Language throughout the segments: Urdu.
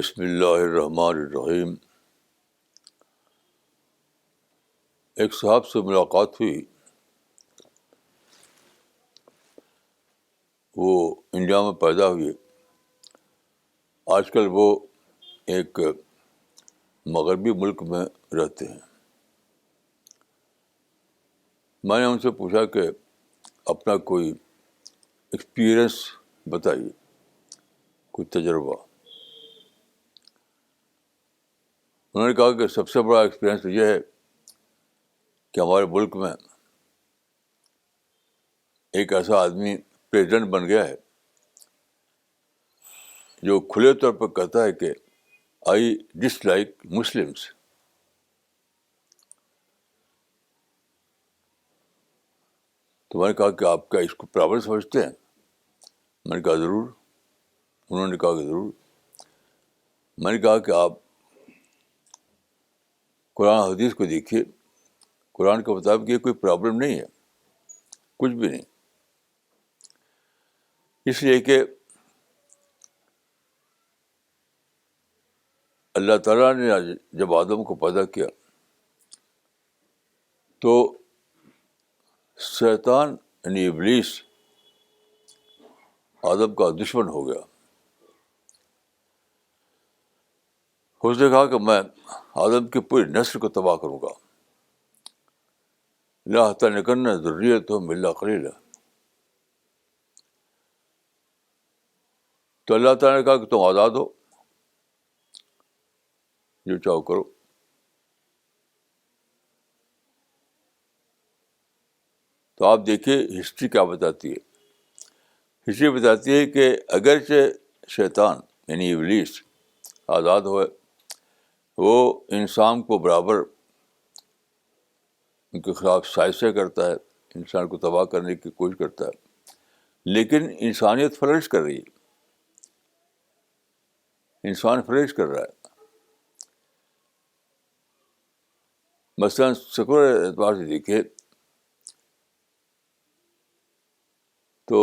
بسم اللہ الرحمن الرحیم. ایک صاحب سے ملاقات ہوئی. وہ انڈیا میں پیدا ہوئے. آج کل وہ ایک مغربی ملک میں رہتے ہیں. میں نے ان سے پوچھا کہ اپنا کوئی ایکسپیرئنس بتائیے, کوئی تجربہ. انہوں نے کہا کہ سب سے بڑا ایکسپیرئنس یہ ہے کہ ہمارے ملک میں ایک ایسا آدمی پریزیڈنٹ بن گیا ہے جو کھلے طور پر کہتا ہے کہ آئی ڈس لائک مسلمس. تو میں نے کہا کہ آپ کیا اس کو پرابلم سمجھتے ہیں؟ میں نے کہا ضرور. انہوں نے کہا کہ ضرور. میں نے کہا کہ آپ قرآن حدیث کو دیکھیے. قرآن کے مطابق یہ کوئی پرابلم نہیں ہے, کچھ بھی نہیں. اس لیے کہ اللہ تعالیٰ نے جب آدم کو پیدا کیا تو شیطان یعنی ابلیس آدم کا دشمن ہو گیا. اس نے کہا کہ میں آدم کی پوری نسل کو تباہ کروں گا. لا احتنکن ذریتہم الا قلیلا. تو اللہ تعالیٰ نے کہا کہ تم آزاد ہو, جو چاہو کرو. تو آپ دیکھیے ہسٹری کیا بتاتی ہے. ہسٹری بتاتی ہے کہ اگرچہ شیطان یعنی ابلیس آزاد ہوئے, وہ انسان کو برابر ان کے خلاف سازشیں کرتا ہے, انسان کو تباہ کرنے کی کوشش کرتا ہے, لیکن انسانیت فلرش کر رہی ہے. انسان فلرش کر رہا ہے. مثلاً سیکولر اعتبار سے دیکھیے تو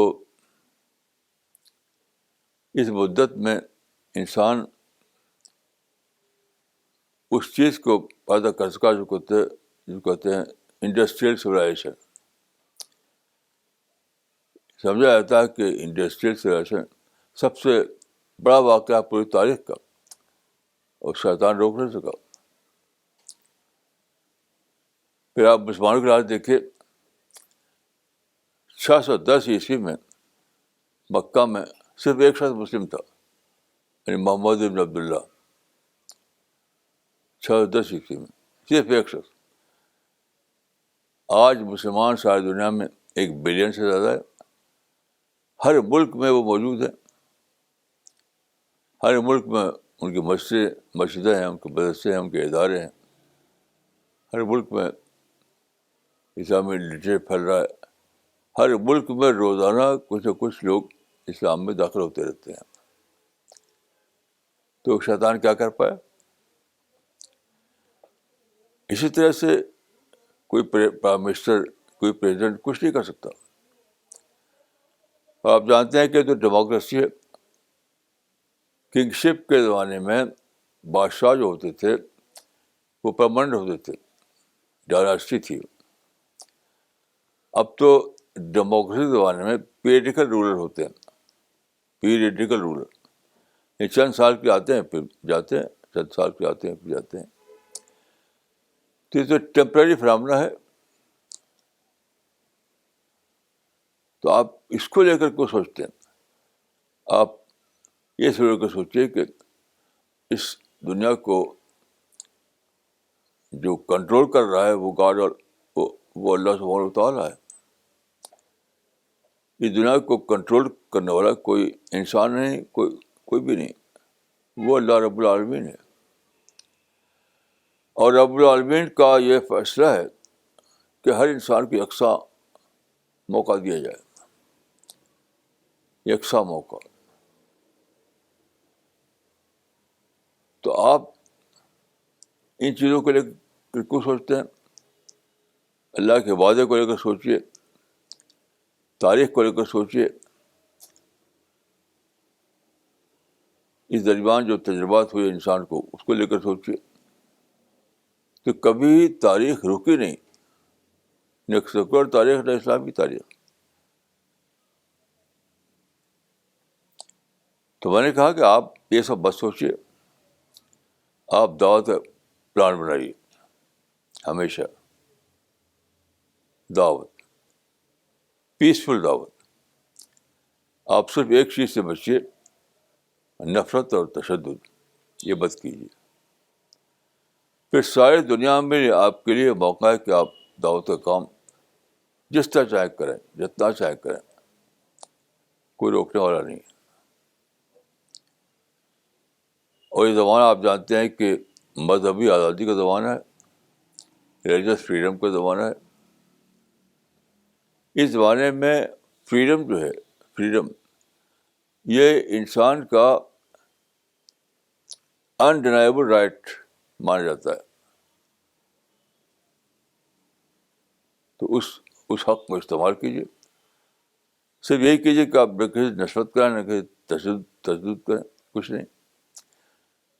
اس مدت میں انسان اس چیز کو پیدا کر سکا جو کہتے ہیں انڈسٹریل سویلائزیشن. سمجھا جاتا ہے کہ انڈسٹریل سویلائزیشن سب سے بڑا واقعہ پوری تاریخ کا, اور شیطان روک نہیں سکا. پھر آپ مسلمانوں کی حالت دیکھیے. 610 عیسوی میں مکہ میں صرف ایک شخص مسلم تھا, یعنی محمد بن عبداللہ. 610 عیسوی میں صرف ایک شخص. آج مسلمان ساری دنیا میں 1 بلین سے زیادہ ہے. ہر ملک میں وہ موجود ہیں. ہر ملک میں ان کی مسجدیں ہیں, ان کے مدرسے ہیں, ان کے ادارے ہیں. ہر ملک میں اسلامی لٹریچر پھیل رہا ہے. ہر ملک میں روزانہ کچھ نہ کچھ لوگ اسلام میں داخل ہوتے رہتے ہیں. تو شیطان کیا کر پایا؟ اسی طرح سے کوئی پرائم منسٹر, کوئی پریزیڈنٹ کچھ نہیں کر سکتا. آپ جانتے ہیں کہ جو ڈیموکریسی ہے, کنگ شپ کے زمانے میں بادشاہ جو ہوتے تھے وہ پرماننٹ ہوتے تھے, ڈائناسٹی تھی. اب تو ڈیموکریسی کے زمانے میں پیریڈیکل رولر ہوتے ہیں. پیریڈیکل رولر یہ چند سال کے آتے ہیں پھر جاتے ہیں, چند سال کے آتے ہیں پھر جاتے ہیں. تو یہ تو ٹیمپرری فنامنا ہے. تو آپ اس کو لے کر کو سوچتے ہیں. آپ یہ سوچ کر سوچیے کہ اس دنیا کو جو کنٹرول کر رہا ہے وہ گاڈ, اور وہ اللہ سبحانہ و تعالیٰ ہے. اس دنیا کو کنٹرول کرنے والا کوئی انسان نہیں, کوئی بھی نہیں. وہ اللہ رب العالمین ہے. اور رب العالمین کا یہ فیصلہ ہے کہ ہر انسان کو یکساں موقع دیا جائے, یکساں موقع. تو آپ ان چیزوں کو لے کر کیوں سوچتے ہیں؟ اللہ کے وعدے کو لے کر سوچیے, تاریخ کو لے کر سوچیے. اس درمیان جو تجربات ہوئے انسان کو، اس کو لے کر سوچیے تو کبھی تاریخ رکی نہیں، نہ سیکولر تاریخ نہ اسلامی تاریخ. تو میں نے کہا کہ آپ یہ سب بس سوچیے، آپ دعوت پلان بنائیے، ہمیشہ دعوت، پیسفل دعوت. آپ صرف ایک چیز سے بچیے، نفرت اور تشدد، یہ بات کیجیے. پھر ساری دنیا میں آپ کے لیے موقع ہے کہ آپ دعوت کا کام جس طرح چاہے کریں، جتنا چاہے کریں، کوئی روکنے والا نہیں. اور یہ زمانہ آپ جانتے ہیں کہ مذہبی آزادی کا زمانہ ہے، ریلیجس فریڈم کا زمانہ ہے. اس زمانے میں فریڈم جو ہے، فریڈم یہ انسان کا انڈینائبل رائٹ مانا جاتا ہے. تو اس حق کو استعمال کیجیے. صرف یہی کیجیے کہ آپ نہ کسی نفرت کریں، نہ کسی تشدد کریں، کچھ نہیں.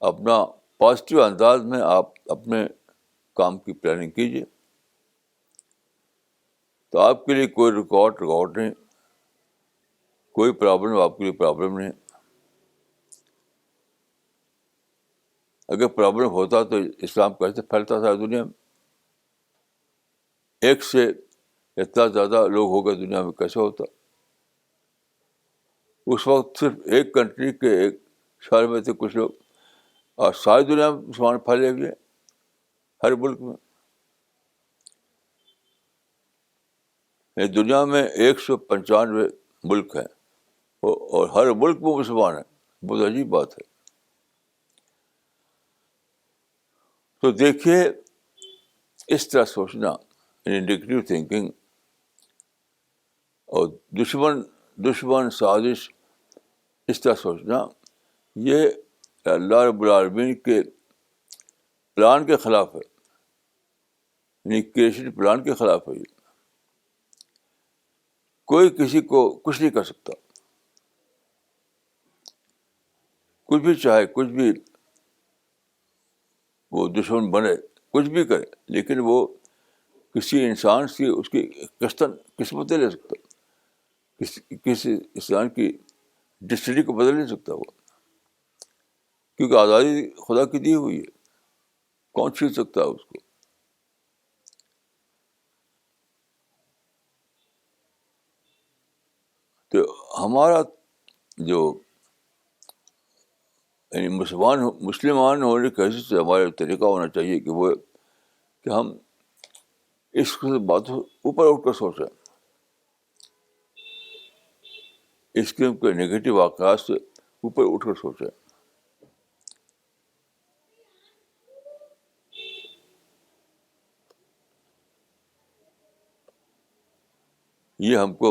اپنا پازیٹیو انداز میں آپ اپنے کام کی پلاننگ کیجیے. تو آپ کے لیے کوئی رکاوٹ نہیں، کوئی پرابلم آپ کے لیے پرابلم نہیں. اگر پرابلم ہوتا تو اسلام کیسے پھیلتا تھا دنیا میں؟ ایک سے اتنا زیادہ لوگ ہو گئے دنیا میں، کیسے ہوتا؟ اس وقت صرف ایک کنٹری کے ایک شہر میں تھے کچھ لوگ، اور ساری دنیا میں مسلمان پھیلے ہوئے، ہر ملک میں. دنیا میں 195 ملک ہیں، اور ہر ملک میں مسلمان ہیں. بہت عجیب بات ہے. تو دیکھیے، اس طرح سوچنا، نیگیٹو تھنکنگ اور دشمن سازش، اس طرح سوچنا، یہ اللہ رب العالمین کے پلان کے خلاف ہے، یعنی کریشن پلان کے خلاف ہے. یہ کوئی کسی کو کچھ نہیں کر سکتا، کچھ بھی چاہے، کچھ بھی وہ دشمن بنے، کچھ بھی کرے، لیکن وہ کسی انسان سے اس کی قسمت نہیں لے سکتا، کسی انسان کی ڈسٹنی کو بدل نہیں سکتا وہ، کیونکہ آزادی خدا کی دی ہوئی ہے. کون چھین سکتا ہے اس کو؟ تو ہمارا جو یعنی مسلمان ہونے کی حیثیت سے ہمارا طریقہ ہونا چاہیے کہ وہ کہ ہم اس باتوں اوپر اٹھ کر سوچیں، اس کے نگیٹو واقعات سے اوپر اٹھ کر سوچیں. یہ ہم کو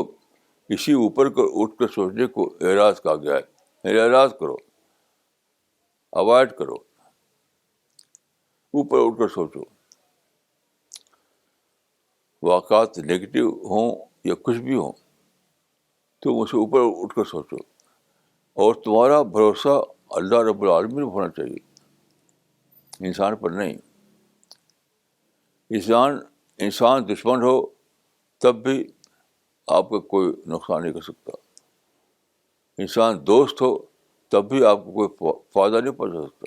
اسی اوپر کو اٹھ کر سوچنے کو اعراض کہا گیا ہے. اعراض کرو، اوائڈ کرو، اوپر اٹھ کر سوچو. واقعات نگیٹو ہوں یا کچھ بھی ہوں، تو اسے اوپر اٹھ کر سوچو. اور تمہارا بھروسہ اللہ رب العالمین پر ہونا چاہیے، انسان پر نہیں. انسان دشمن ہو تب بھی آپ کا کوئی نقصان نہیں کر سکتا. انسان دوست ہو تب بھی آپ کو کوئی فائدہ نہیں پہنچا سکتا.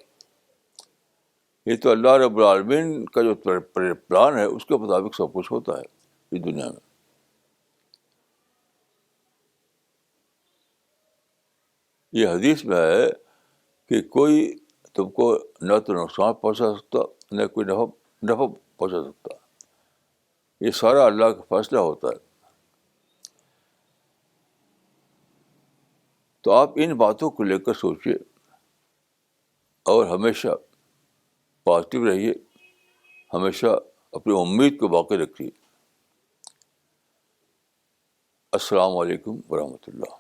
یہ تو اللہ رب العالمین کا جو پلان ہے اس کے مطابق سب کچھ ہوتا ہے اس دنیا میں. یہ حدیث میں ہے کہ کوئی تم کو نہ تو نقصان پہنچا سکتا، نہ کوئی نفع پہنچا سکتا. یہ سارا اللہ کا فیصلہ ہوتا ہے. تو آپ ان باتوں کو لے کر سوچیے اور ہمیشہ پازیٹیو رہیے، ہمیشہ اپنی امید کو باقی رکھیے. السلام علیکم ورحمۃ اللہ.